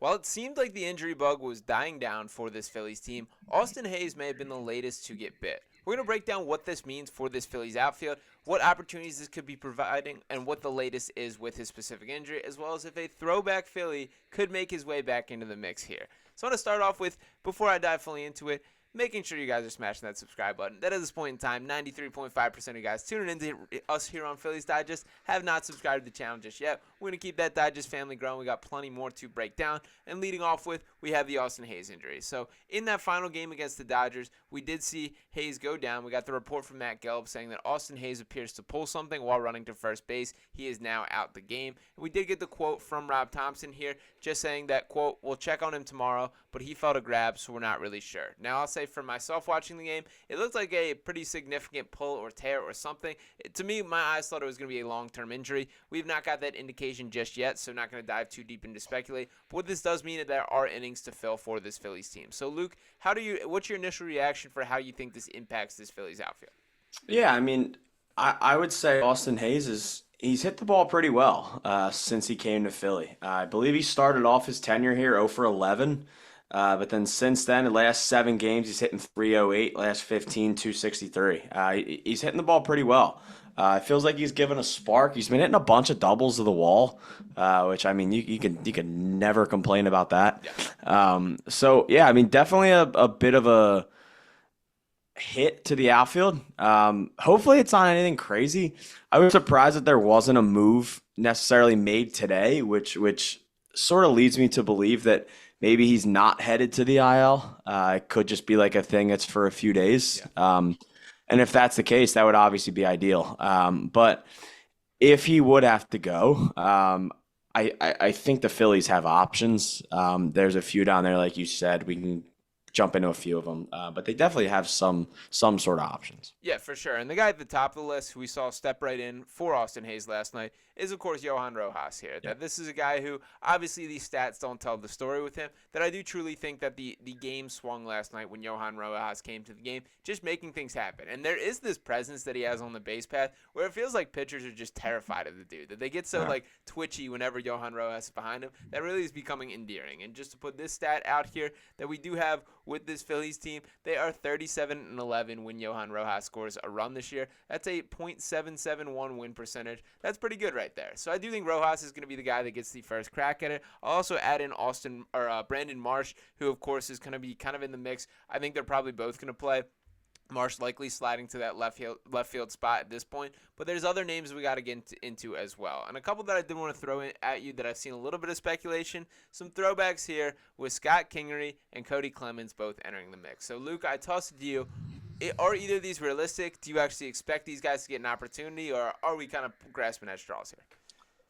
While it seemed like the injury bug was dying down for this Phillies team, Austin Hayes may have been the latest to get bit. We're going to break down what this means for this Phillies outfield, what opportunities this could be providing, and what the latest is with his specific injury, as well as if a throwback Philly could make his way back into the mix here. So I want to start off with, before I dive fully into it, making sure you guys are smashing that subscribe button. That at this point in time, 93.5% of you guys tuning into us here on Phillies Digest have not subscribed to the channel just yet. We're going to keep that Digest family growing. We got plenty more to break down. And leading off with, we have the Austin Hayes injury. So in that final game against the Dodgers, we did see Hayes go down. We got the report from Matt Gelb saying that Austin Hayes appears to pull something while running to first base. He is now out the game. And we did get the quote from Rob Thomson here, just saying that, quote, "We'll check on him tomorrow, but he felt a grab, so we're not really sure." Now, I'll say for myself watching the game, it looked like a pretty significant pull or tear or something. To me, my eyes thought it was going to be a long-term injury. We've not got that indication just yet, so not going to dive too deep into speculate. But what this does mean is there are innings to fill for this Phillies team. So, Luke, what's your initial reaction for how you think this impacts this Phillies outfield? Yeah, I mean, I would say Austin Hayes he's hit the ball pretty well since he came to Philly. I believe he started off his tenure here 0 for 11, but then since then, the last 7 games, he's hitting 308, last 15, 263. He's hitting the ball pretty well. It feels like he's given a spark. He's been hitting a bunch of doubles to the wall, which I mean, you can never complain about that. So yeah, I mean, definitely a bit of a hit to the outfield. Hopefully it's not anything crazy. I was surprised that there wasn't a move necessarily made today, which sort of leads me to believe that maybe he's not headed to the IL. It could just be like a thing that's for a few days. And if that's the case, that would obviously be ideal. But if he would have to go, I think the Phillies have options. There's a few down there, like you said. We can jump into a few of them, but they definitely have some sort of options. Yeah, for sure. And the guy at the top of the list who we saw step right in for Austin Hayes last night is, of course, Johan Rojas here. Yeah. That this is a guy who, obviously, these stats don't tell the story with him, that I do truly think that the game swung last night when Johan Rojas came to the game, just making things happen. And there is this presence that he has on the base path where it feels like pitchers are just terrified of the dude, that they get so, twitchy whenever Johan Rojas is behind him. That really is becoming endearing. And just to put this stat out here that we do have with this Phillies team, they are 37-11 when Johan Rojas scores a run this year. That's a .771 win percentage. That's pretty good right there. So I do think Rojas is going to be the guy that gets the first crack at it. I'll also add in Brandon Marsh, who of course is going to be kind of in the mix. I think they're probably both going to play. Marsh likely sliding to that left field spot at this point. But there's other names we got to get into as well. And a couple that I did want to throw in at you that I've seen a little bit of speculation. Some throwbacks here with Scott Kingery and Cody Clemens both entering the mix. So, Luke, I toss it to you. Are either of these realistic? Do you actually expect these guys to get an opportunity? Or are we kind of grasping at straws here?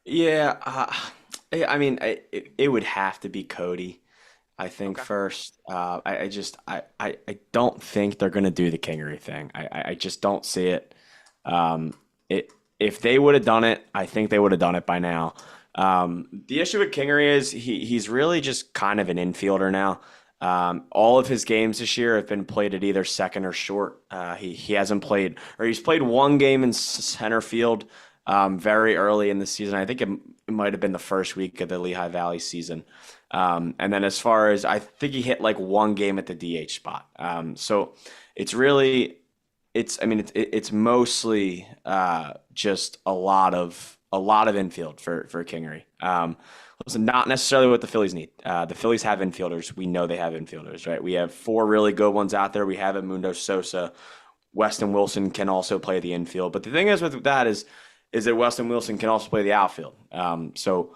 Yeah, I mean, it would have to be Cody. I think Okay. first. I don't think they're gonna do the Kingery thing. I just don't see it. It if they would have done it, I think they would have done it by now. The issue with Kingery is he's really just kind of an infielder now. All of his games this year have been played at either second or short. He hasn't played, or he's played one game in center field very early in the season. I think it might have been the first week of the Lehigh Valley season. And then as far as I think he hit like one game at the DH spot. So it's really it's mostly just a lot of infield for Kingery. Listen, not necessarily what the Phillies need. The Phillies have infielders. We know they have infielders, right? We have 4 really good ones out there. We have Edmundo Sosa. Weston Wilson can also play the infield. But the thing is with that is that Weston Wilson can also play the outfield. So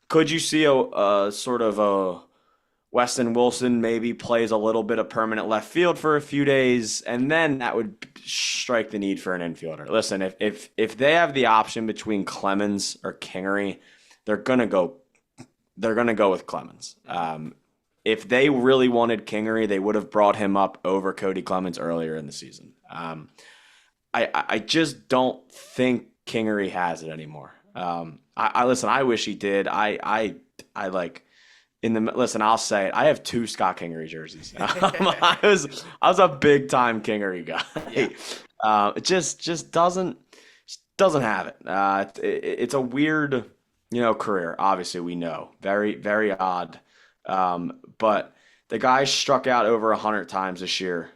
could you see a sort of a Weston Wilson maybe plays a little bit of permanent left field for a few days, and then that would strike the need for an infielder. Listen, if they have the option between Clemens or Kingery, they're gonna go with Clemens. If they really wanted Kingery, they would have brought him up over Cody Clemens earlier in the season. I just don't think Kingery has it anymore. I listen. I wish he did. I like listen. I'll say it. I have 2 Scott Kingery jerseys. I was a big time Kingery guy. It just doesn't have it. It's a weird career. Obviously, we know very very odd. But the guy struck out over 100 times this year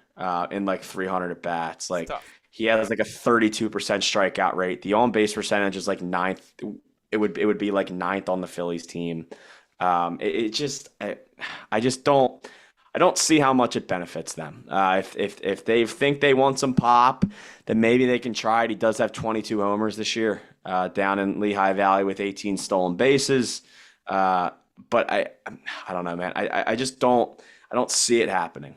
in like 300 at bats. It's Like tough. he has like a 32% strikeout rate. The on base percentage is like ninth. It would be like ninth on the Phillies team. It just I just don't see how much it benefits them. If they think they want some pop, then maybe they can try it. He does have 22 homers this year down in Lehigh Valley with 18 stolen bases. Uh, but I don't know, man. I just don't see it happening.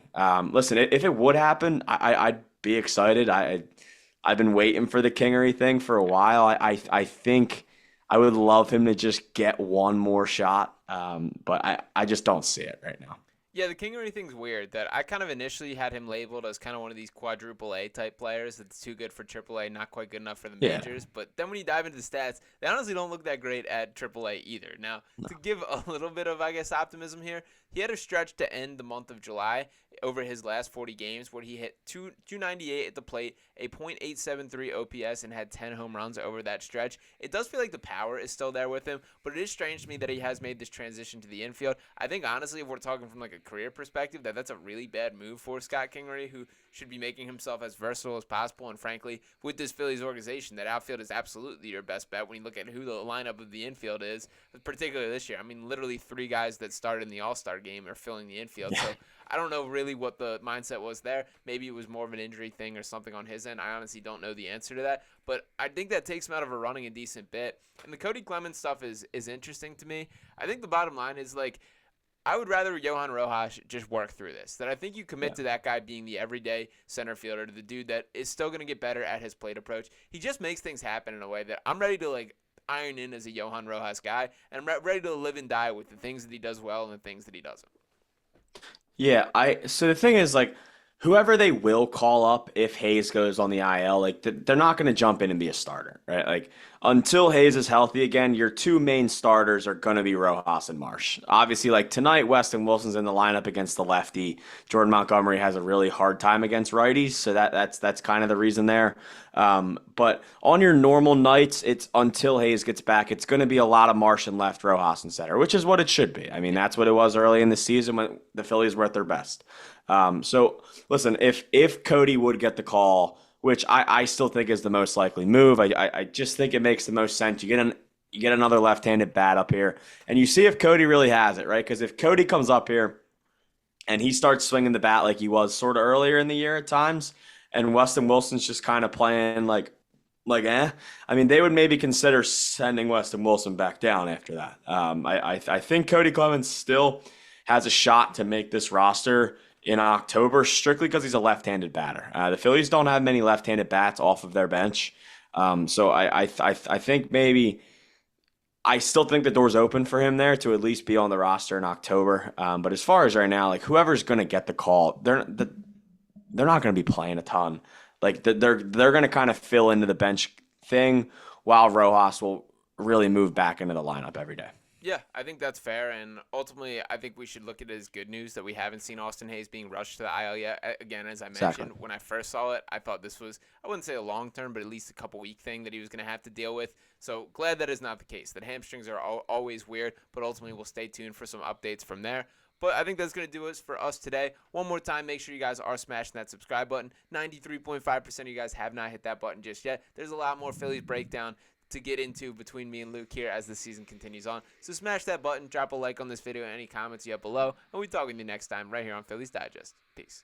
Listen, if it would happen, I'd be excited. I've been waiting for the Kingery thing for a while. I think I would love him to just get one more shot. But I just don't see it right now. Yeah, the Kingery thing's weird. That I kind of initially had him labeled as kind of one of these quadruple A type players that's too good for triple A, not quite good enough for the Yeah. majors. But then when you dive into the stats, they honestly don't look that great at triple A either. Now, to give a little bit of, I guess, optimism here, he had a stretch to end the month of July over his last 40 games where he hit 298 at the plate, a .873 OPS, and had 10 home runs over that stretch. It does feel like the power is still there with him, but it is strange to me that he has made this transition to the infield. I think, honestly, if we're talking from like a career perspective, that's a really bad move for Scott Kingery, who should be making himself as versatile as possible. And frankly, with this Phillies organization, that outfield is absolutely your best bet when you look at who the lineup of the infield is, particularly this year. I mean, literally 3 guys that started in the All-Star game are filling the infield. So I don't know really what the mindset was there. Maybe it was more of an injury thing or something on his end. I honestly don't know the answer to that. But I think that takes him out of a running a decent bit. And the Cody Clemens stuff is interesting to me. I think the bottom line is, like, I would rather Johan Rojas just work through this. That I think you commit Yeah. to that guy being the everyday center fielder, to the dude that is still going to get better at his plate approach. He just makes things happen in a way that I'm ready to, like, iron in as a Johan Rojas guy, and I'm ready to live and die with the things that he does well and the things that he doesn't. Yeah, so the thing is like whoever they will call up if Hayes goes on the IL, like they're not going to jump in and be a starter, right? Like until Hayes is healthy again, your two main starters are going to be Rojas and Marsh. Obviously, like tonight, Weston Wilson's in the lineup against the lefty. Jordan Montgomery has a really hard time against righties, so that's kind of the reason there. But on your normal nights, it's until Hayes gets back, it's going to be a lot of Marsh and left, Rojas and center, which is what it should be. I mean, that's what it was early in the season when the Phillies were at their best. So listen, if Cody would get the call, which I still think is the most likely move, I just think it makes the most sense. You get another left-handed bat up here, and you see if Cody really has it, right? Because if Cody comes up here and he starts swinging the bat like he was sort of earlier in the year at times, and Weston Wilson's just kind of playing like I mean, they would maybe consider sending Weston Wilson back down after that. I think Cody Clemens still has a shot to make this roster in October strictly because he's a left-handed batter. The Phillies don't have many left-handed bats off of their bench, so I think maybe I still think the door's open for him there to at least be on the roster in October. But as far as right now, like whoever's going to get the call, they're not going to be playing a ton. Like they're going to kind of fill into the bench thing while Rojas will really move back into the lineup every day. Yeah, I think that's fair, and ultimately, I think we should look at it as good news that we haven't seen Austin Hayes being rushed to the IL yet. Again, as I mentioned, Exactly. when I first saw it, I thought this was, I wouldn't say a long-term, but at least a couple-week thing that he was going to have to deal with. So glad that is not the case. That hamstrings are always weird, but ultimately we'll stay tuned for some updates from there. But I think that's going to do it for us today. One more time, make sure you guys are smashing that subscribe button. 93.5% of you guys have not hit that button just yet. There's a lot more Phillies breakdown to get into between me and Luke here as the season continues on. So smash that button, drop a like on this video, and any comments you have below, and we'll talk with you next time right here on Phillies Digest. Peace.